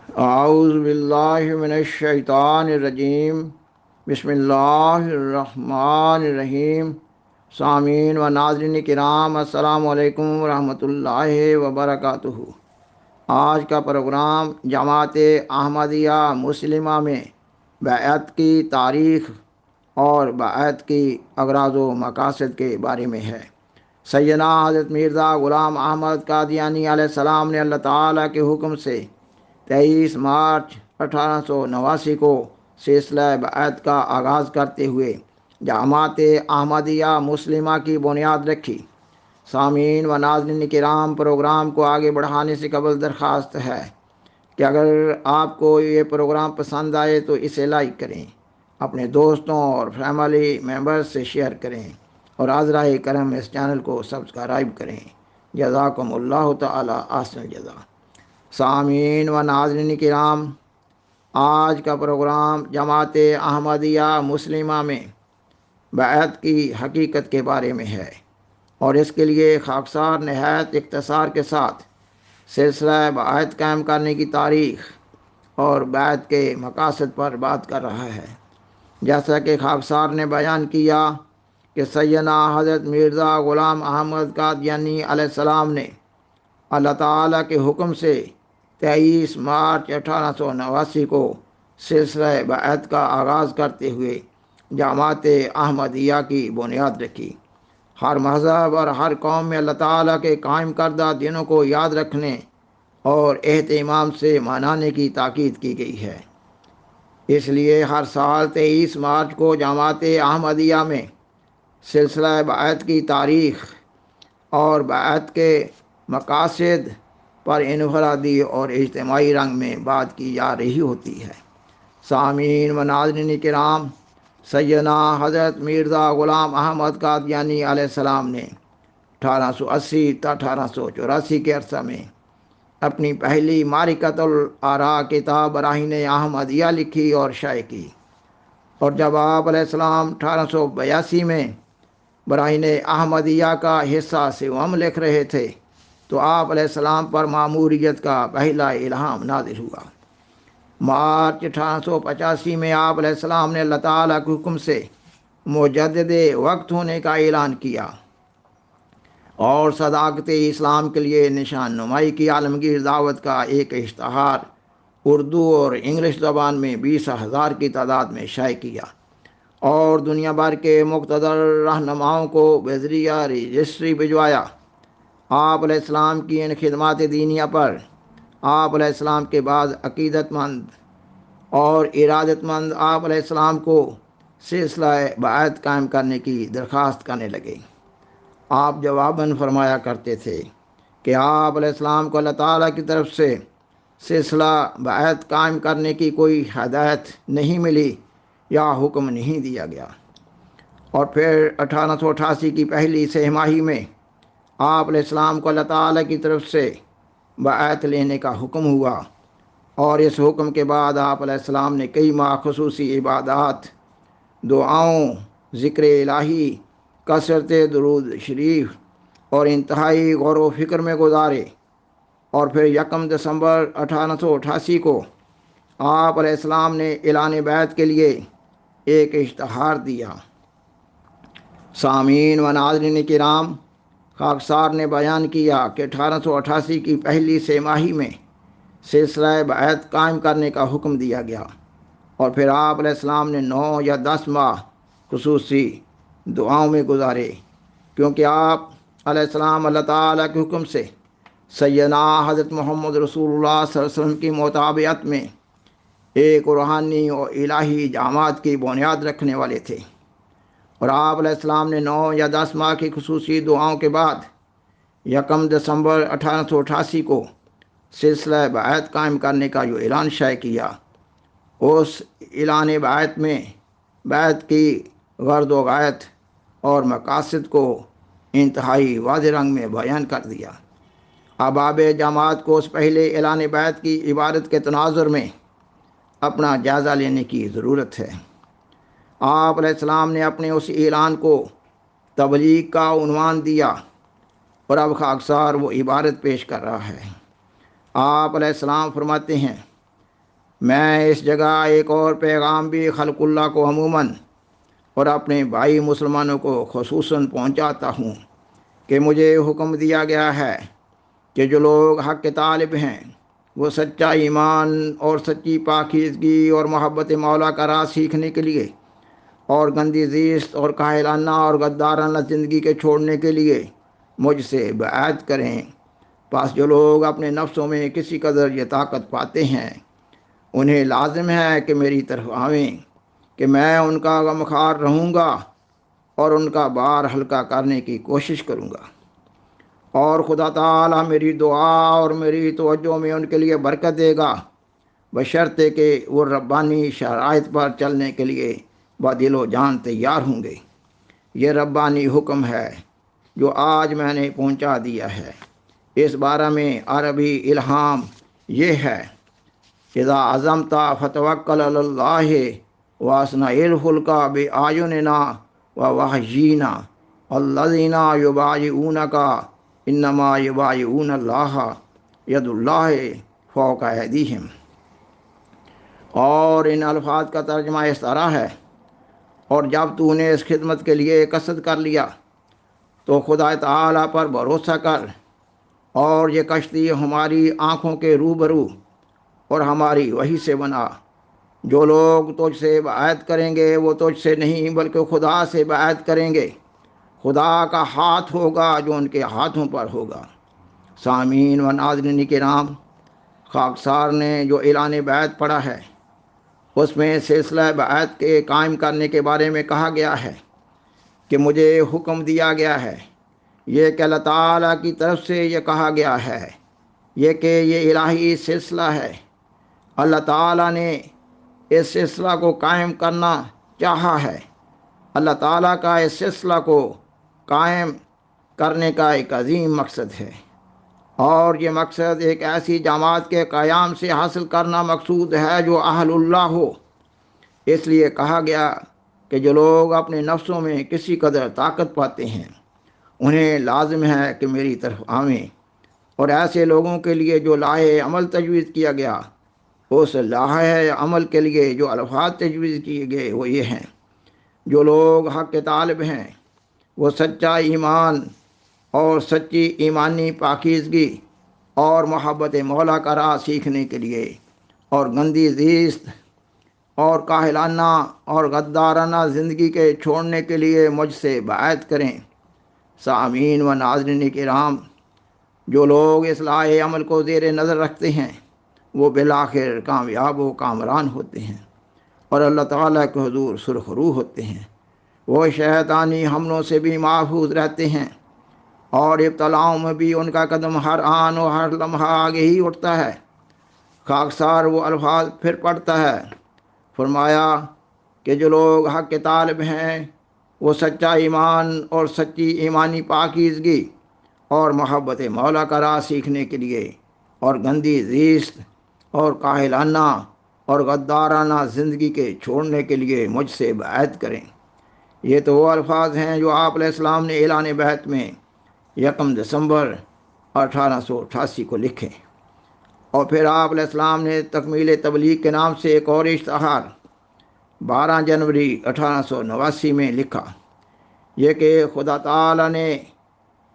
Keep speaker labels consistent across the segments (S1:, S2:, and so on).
S1: اعوذ باللہ من الشیطان الرجیم، بسم اللہ الرحمن الرحیم۔ سامعین و ناظرین کرام، السلام علیکم ورحمۃ اللہ وبرکاتہ۔ آج کا پروگرام جماعت احمدیہ مسلمہ میں بیعت کی تاریخ اور بیعت کی اغراض و مقاصد کے بارے میں ہے۔ سیدنا حضرت مرزا غلام احمد قادیانی علیہ السلام نے اللہ تعالیٰ کے حکم سے 23 مارچ 1889 کو سلسلہ بیعت کا آغاز کرتے ہوئے جماعت احمدیہ مسلمہ کی بنیاد رکھی۔ سامعین و ناظرین کرام، پروگرام کو آگے بڑھانے سے قبل درخواست ہے کہ اگر آپ کو یہ پروگرام پسند آئے تو اسے لائک کریں، اپنے دوستوں اور فیملی ممبرز سے شیئر کریں اور حضرہ کرم اس چینل کو سبسکرائب کریں۔ جزاکم اللہ تعالی احسن الجزا۔ سامعین و ناظرین کرام، آج کا پروگرام جماعت احمدیہ مسلمہ میں بیعت کی حقیقت کے بارے میں ہے، اور اس کے لیے خاکسار نہایت اختصار کے ساتھ سلسلہ بیعت قائم کرنے کی تاریخ اور بیعت کے مقاصد پر بات کر رہا ہے۔ جیسا کہ خاکسار نے بیان کیا کہ سیدنا حضرت مرزا غلام احمد قادیانی علیہ السلام نے اللہ تعالیٰ کے حکم سے 23 مارچ 1889 کو سلسلہ بیعت کا آغاز کرتے ہوئے جماعت احمدیہ کی بنیاد رکھی۔ ہر مذہب اور ہر قوم میں اللہ تعالیٰ کے قائم کردہ دنوں کو یاد رکھنے اور اہتمام سے منانے کی تاکید کی گئی ہے۔ اس لیے ہر سال 23 مارچ کو جماعت احمدیہ میں سلسلہ بیعت کی تاریخ اور بیعت کے مقاصد پر انفرادی اور اجتماعی رنگ میں بات کی جا رہی ہوتی ہے۔ سامعین و ناظرین کرام، سیدنا حضرت مرزا غلام احمد قادیانی علیہ السلام نے 1880 تا 1884 کے عرصہ میں اپنی پہلی معرکۃ الآراء کتاب براہین احمدیہ لکھی اور شائع کی، اور جب آپ علیہ السلام 1882 میں براہین احمدیہ کا حصہ سوم لکھ رہے تھے تو آپ علیہ السلام پر ماموریت کا پہلا الہام نازل ہوا۔ مارچ 1885 میں آپ علیہ السلام نے اللہ تعالیٰ کے حکم سے مجدد وقت ہونے کا اعلان کیا اور صداقت اسلام کے لیے نشان نمائی کی عالمگیر دعوت کا ایک اشتہار اردو اور انگلش زبان میں 20,000 کی تعداد میں شائع کیا، اور دنیا بھر کے مقتدر رہنماؤں کو بذریعہ رجسٹری بھجوایا۔ آپ علیہ السلام کی ان خدمات دینیہ پر آپ علیہ السلام کے بعد عقیدت مند اور ارادت مند آپ علیہ السلام کو سلسلہ بیعت قائم کرنے کی درخواست کرنے لگے۔ آپ جواباً فرمایا کرتے تھے کہ آپ علیہ السلام کو اللہ تعالیٰ کی طرف سے سلسلہ بیعت قائم کرنے کی کوئی ہدایت نہیں ملی یا حکم نہیں دیا گیا۔ اور پھر 1888 کی پہلی سہ ماہی میں آپ علیہ السلام کو اللہ تعالیٰ کی طرف سے بیعت لینے کا حکم ہوا، اور اس حکم کے بعد آپ علیہ السلام نے کئی ماہ خصوصی عبادات، دعاؤں، ذکر الہی، کثرت درود شریف اور انتہائی غور و فکر میں گزارے، اور پھر 1 دسمبر 1888 کو آپ علیہ السلام نے اعلان بیعت کے لیے ایک اشتہار دیا۔ سامعین و ناظرین کرام، خاکسار نے بیان کیا کہ 1888 کی پہلی سہ ماہی میں سلسلہ بیعت قائم کرنے کا حکم دیا گیا، اور پھر آپ علیہ السلام نے 9 یا 10 ماہ خصوصی دعاؤں میں گزارے، کیونکہ آپ علیہ السلام اللہ تعالیٰ کے حکم سے سیدنا حضرت محمد رسول اللہ صلی اللہ علیہ وسلم کی مطابعت میں ایک روحانی اور الہی جماعت کی بنیاد رکھنے والے تھے۔ اور آپ علیہ السلام نے 9 یا 10 ماہ کی خصوصی دعاؤں کے بعد 1 دسمبر 1888 کو سلسلہ بیعت قائم کرنے کا جو اعلان شائع کیا، اس اعلان بیعت میں بیعت کی غرض و غایت اور مقاصد کو انتہائی واضح رنگ میں بیان کر دیا۔ احباب جماعت کو اس پہلے اعلان بیعت کی عبارت کے تناظر میں اپنا جائزہ لینے کی ضرورت ہے۔ آپ علیہ السلام نے اپنے اس اعلان کو تبلیغ کا عنوان دیا، اور اب خاکسار وہ عبارت پیش کر رہا ہے۔ آپ علیہ السلام فرماتے ہیں میں اس جگہ ایک اور پیغام بھی خلق اللہ کو عموماً اور اپنے بھائی مسلمانوں کو خصوصاً پہنچاتا ہوں کہ مجھے حکم دیا گیا ہے کہ جو لوگ حق کے طالب ہیں وہ سچا ایمان اور سچی پاکیزگی اور محبت مولا کا راز سیکھنے کے لیے اور گندی زیست اور کاہلانہ اور غدارانہ زندگی کے چھوڑنے کے لیے مجھ سے بیعت کریں۔ پس جو لوگ اپنے نفسوں میں کسی قدر یہ طاقت پاتے ہیں انہیں لازم ہے کہ میری طرف آویں کہ میں ان کا غمخوار رہوں گا اور ان کا بار ہلکا کرنے کی کوشش کروں گا، اور خدا تعالیٰ میری دعا اور میری توجہ میں ان کے لیے برکت دے گا، بشرطے کہ وہ ربانی شرائط پر چلنے کے لیے بدل و جان تیار ہوں گے۔ یہ ربانی حکم ہے جو آج میں نے پہنچا دیا ہے۔ اس بارے میں عربی الہام یہ ہے: اذا عزمت فتوکل علی اللہ واصنع الفلک بأعیننا ووحینا الذین یبایعونک انما یبایعون اللہ ید اللہ فوق ایدیہم۔ اور ان الفاظ کا ترجمہ اس طرح ہے: اور جب تو نے اس خدمت کے لیے قصد کر لیا تو خدا تعالیٰ پر بھروسہ کر، اور یہ کشتی ہماری آنکھوں کے روبرو اور ہماری وحی سے بنا۔ جو لوگ تجھ سے بیعت کریں گے وہ تجھ سے نہیں بلکہ خدا سے بیعت کریں گے، خدا کا ہاتھ ہوگا جو ان کے ہاتھوں پر ہوگا۔ سامعین و ناظرین کرام، خاکسار نے جو اعلان بیعت پڑھا ہے اس میں سلسلہ بیعت کے قائم کرنے کے بارے میں کہا گیا ہے کہ مجھے حکم دیا گیا ہے۔ یہ کہ اللہ تعالیٰ کی طرف سے یہ کہا گیا ہے، یہ کہ یہ الہی سلسلہ ہے۔ اللہ تعالیٰ نے اس سلسلہ کو قائم کرنا چاہا ہے۔ اللہ تعالیٰ کا اس سلسلہ کو قائم کرنے کا ایک عظیم مقصد ہے، اور یہ مقصد ایک ایسی جماعت کے قیام سے حاصل کرنا مقصود ہے جو اہل اللہ ہو۔ اس لیے کہا گیا کہ جو لوگ اپنے نفسوں میں کسی قدر طاقت پاتے ہیں انہیں لازم ہے کہ میری طرف آویں، اور ایسے لوگوں کے لیے جو لاہے عمل تجویز کیا گیا، اس لاہے عمل کے لیے جو الفاظ تجویز کیے گئے وہ یہ ہیں: جو لوگ حق کے طالب ہیں وہ سچا ایمان اور سچی ایمانی پاکیزگی اور محبت مولا کا راز سیکھنے کے لیے اور گندی زیست اور کاہلانہ اور غدارانہ زندگی کے چھوڑنے کے لیے مجھ سے بیعت کریں۔ سامعین و ناظرین کرام، جو لوگ اصلاح عمل کو زیر نظر رکھتے ہیں وہ بالآخر کامیاب و کامران ہوتے ہیں اور اللہ تعالیٰ کے حضور سرخرو ہوتے ہیں۔ وہ شیطانی حملوں سے بھی محفوظ رہتے ہیں، اور ابتلاؤں میں بھی ان کا قدم ہر آن و ہر لمحہ آگے ہی اٹھتا ہے۔ خاکسار وہ الفاظ پھر پڑھتا ہے، فرمایا کہ جو لوگ حق کے طالب ہیں وہ سچا ایمان اور سچی ایمانی پاکیزگی اور محبت مولا کا راز سیکھنے کے لیے اور گندی زیست اور کاہلانہ اور غدارانہ زندگی کے چھوڑنے کے لیے مجھ سے بیعت کریں۔ یہ تو وہ الفاظ ہیں جو آپ علیہ السلام نے اعلان بیعت میں 1 دسمبر 1888 کو لکھے، اور پھر آپ علیہ السلام نے تکمیل تبلیغ کے نام سے ایک اور اشتہار 12 جنوری 1889 میں لکھا، یہ کہ خدا تعالیٰ نے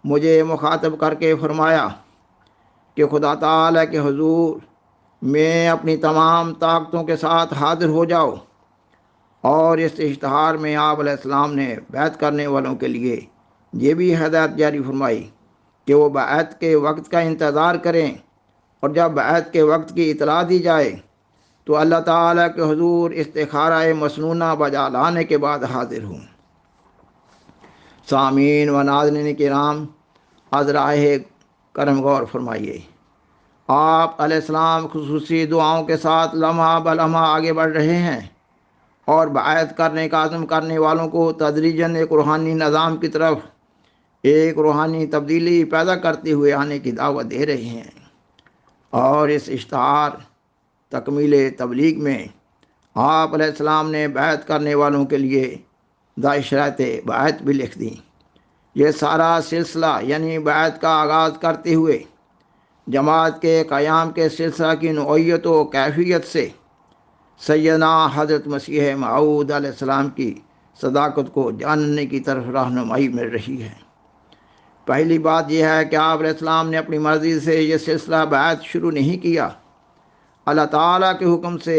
S1: مجھے مخاطب کر کے فرمایا کہ خدا تعالیٰ کے حضور میں اپنی تمام طاقتوں کے ساتھ حاضر ہو جاؤ۔ اور اس اشتہار میں آپ علیہ السلام نے بیعت کرنے والوں کے لیے یہ بھی ہدایت جاری فرمائی کہ وہ بیعت کے وقت کا انتظار کریں، اور جب بیعت کے وقت کی اطلاع دی جائے تو اللہ تعالیٰ کے حضور استخارہ مسنونہ بجا لانے کے بعد حاضر ہوں۔ سامعین و ناظرین کرام، از راہ کرم غور فرمائیے۔ آپ علیہ السلام خصوصی دعاؤں کے ساتھ لمحہ بلمحہ آگے بڑھ رہے ہیں، اور بیعت کرنے کا عزم کرنے والوں کو تدریجاً ایک روحانی نظام کی طرف ایک روحانی تبدیلی پیدا کرتے ہوئے آنے کی دعوت دے رہے ہیں۔ اور اس اشتہار تکمیل تبلیغ میں آپ علیہ السلام نے بیعت کرنے والوں کے لیے شرائط بیعت بھی لکھ دیں۔ یہ سارا سلسلہ یعنی بیعت کا آغاز کرتے ہوئے جماعت کے قیام کے سلسلہ کی نوعیت و کیفیت سے سیدنا حضرت مسیح موعود علیہ السلام کی صداقت کو جاننے کی طرف رہنمائی مل رہی ہے۔ پہلی بات یہ ہے کہ آپ علیہ السلام نے اپنی مرضی سے یہ سلسلہ بیعت شروع نہیں کیا، اللہ تعالیٰ کے حکم سے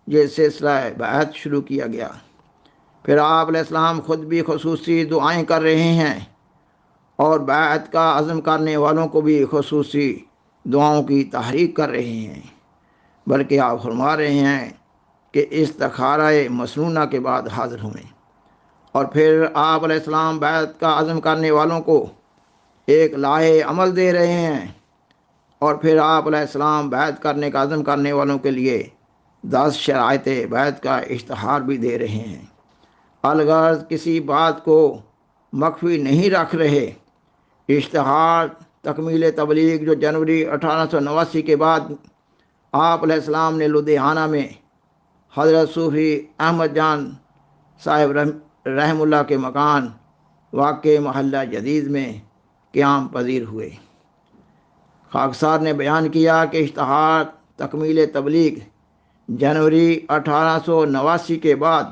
S1: یہ سلسلہ بیعت شروع کیا گیا۔ پھر آپ علیہ السلام خود بھی خصوصی دعائیں کر رہے ہیں اور بیعت کا عزم کرنے والوں کو بھی خصوصی دعاؤں کی تحریک کر رہے ہیں، بلکہ آپ فرما رہے ہیں کہ استخارہ مسنونہ کے بعد حاضر ہوئیں۔ اور پھر آپ علیہ السلام بیعت کا عزم کرنے والوں کو ایک لاہے عمل دے رہے ہیں، اور پھر آپ علیہ السلام بیعت کرنے کا عزم کرنے والوں کے لیے 10 شرائط بیعت کا اشتہار بھی دے رہے ہیں۔ الغرض کسی بات کو مخفی نہیں رکھ رہے۔ اشتہار تکمیل تبلیغ جو جنوری 1889 کے بعد آپ علیہ السلام نے لدھیانہ میں حضرت صوفی احمد جان صاحب رحم اللہ کے مکان واقع محلہ جدید میں قیام پذیر ہوئے۔ خاکسار نے بیان کیا کہ اشتہار تکمیل تبلیغ جنوری 1889 کے بعد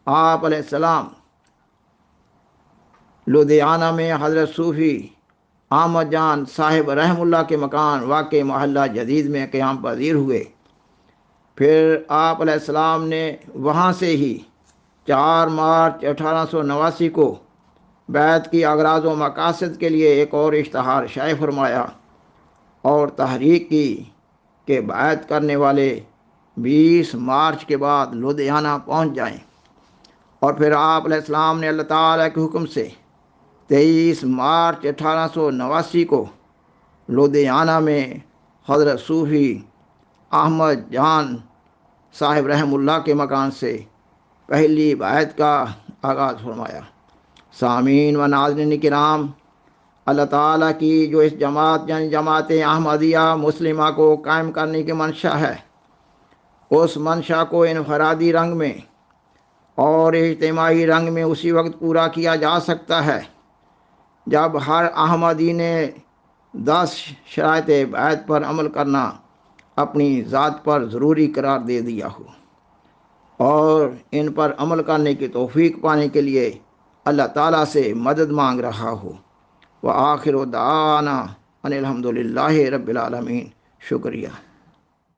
S1: آپ علیہ السلام لدھیانہ میں حضرت صوفی احمد جان صاحب رحم اللہ کے مکان واقع محلہ جدید میں قیام پذیر ہوئے۔ پھر آپ علیہ السلام نے وہاں سے ہی 4 مارچ 1889 کو بیعت کی اغراض و مقاصد کے لیے ایک اور اشتہار شائع فرمایا اور تحریک کی کہ بیعت کرنے والے 20 مارچ کے بعد لدھیانہ پہنچ جائیں۔ اور پھر آپ علیہ السلام نے اللہ تعالیٰ کے حکم سے 23 مارچ 1889 کو لدھیانہ میں حضرت صوفی احمد جان صاحب رحم اللہ کے مکان سے پہلی بیعت کا آغاز فرمایا۔ سامعین و ناظرین کرام، اللہ تعالیٰ کی جو اس جماعت یعنی جماعت احمدیہ مسلمہ کو قائم کرنے کی منشا ہے، اس منشا کو انفرادی رنگ میں اور اجتماعی رنگ میں اسی وقت پورا کیا جا سکتا ہے جب ہر احمدی نے 10 شرائط بیعت پر عمل کرنا اپنی ذات پر ضروری قرار دے دیا ہو اور ان پر عمل کرنے کی توفیق پانے کے لیے اللہ تعالیٰ سے مدد مانگ رہا ہو۔ وآخر دعوانا ان الحمدللہ رب العالمین۔ شکریہ۔